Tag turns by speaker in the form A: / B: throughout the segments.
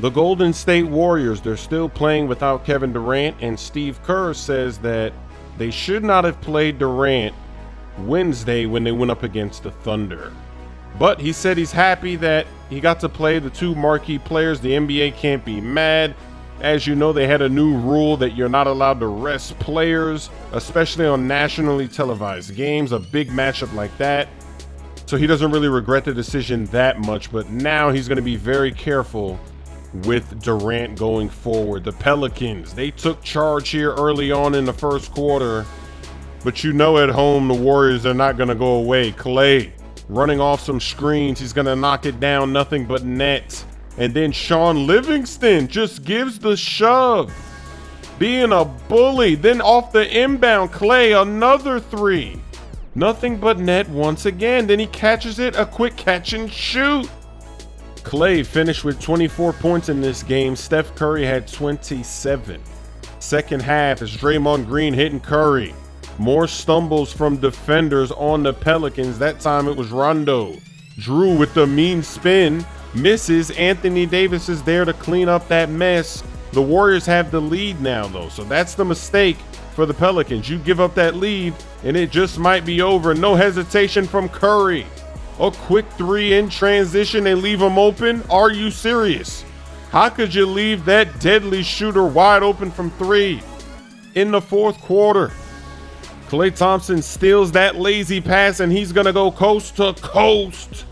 A: The Golden State Warriors, they're still playing without Kevin Durant, and Steve Kerr says that they should not have played Durant Wednesday when they went up against the Thunder. But he said he's happy that he got to play the two marquee players. The NBA can't be mad. As you know, they had a new rule that you're not allowed to rest players, especially on nationally televised games, a big matchup like that. So he doesn't really regret the decision that much, but now he's going to be very careful with Durant going forward. The Pelicans, they took charge here early on in the first quarter, but you know at home the Warriors are not going to go away. Clay running off some screens, he's going to knock it down, nothing but net. And then Sean Livingston just gives the shove, being a bully. Then off the inbound, Clay, another three. Nothing but net once again. Then he catches it, a quick catch and shoot. Clay finished with 24 points in this game. Steph Curry had 27. Second half is Draymond Green hitting Curry. More stumbles from defenders on the Pelicans. That time it was Rondo. Drew with the mean spin. Misses. Anthony Davis is there to clean up that mess. The Warriors have the lead now, though, so that's the mistake for the Pelicans. You give up that lead, and it just might be over. No hesitation from Curry. A quick three in transition and leave him open. Are you serious? How could you leave that deadly shooter wide open from three in the fourth quarter? Klay Thompson steals that lazy pass, and he's going to go coast to coast.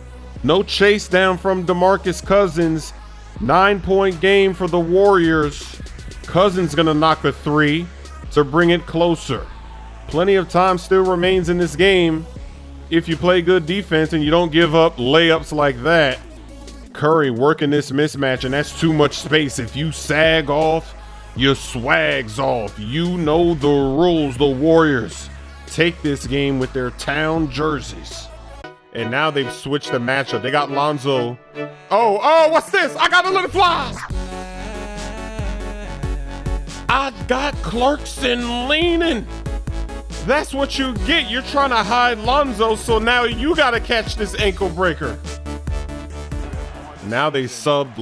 A: No chase down from DeMarcus Cousins. 9-point game for the Warriors. Cousins going to knock a three to bring it closer. Plenty of time still remains in this game if you play good defense and you don't give up layups like that. Curry working this mismatch, and that's too much space. If you sag off, your swag's off. You know the rules. The Warriors take this game with their town jerseys. And now they've switched the matchup. They got Lonzo. Oh, what's this? I got to let it fly. I got Clarkson leaning. That's what you get. You're trying to hide Lonzo, so now you got to catch this ankle breaker. Now they subbed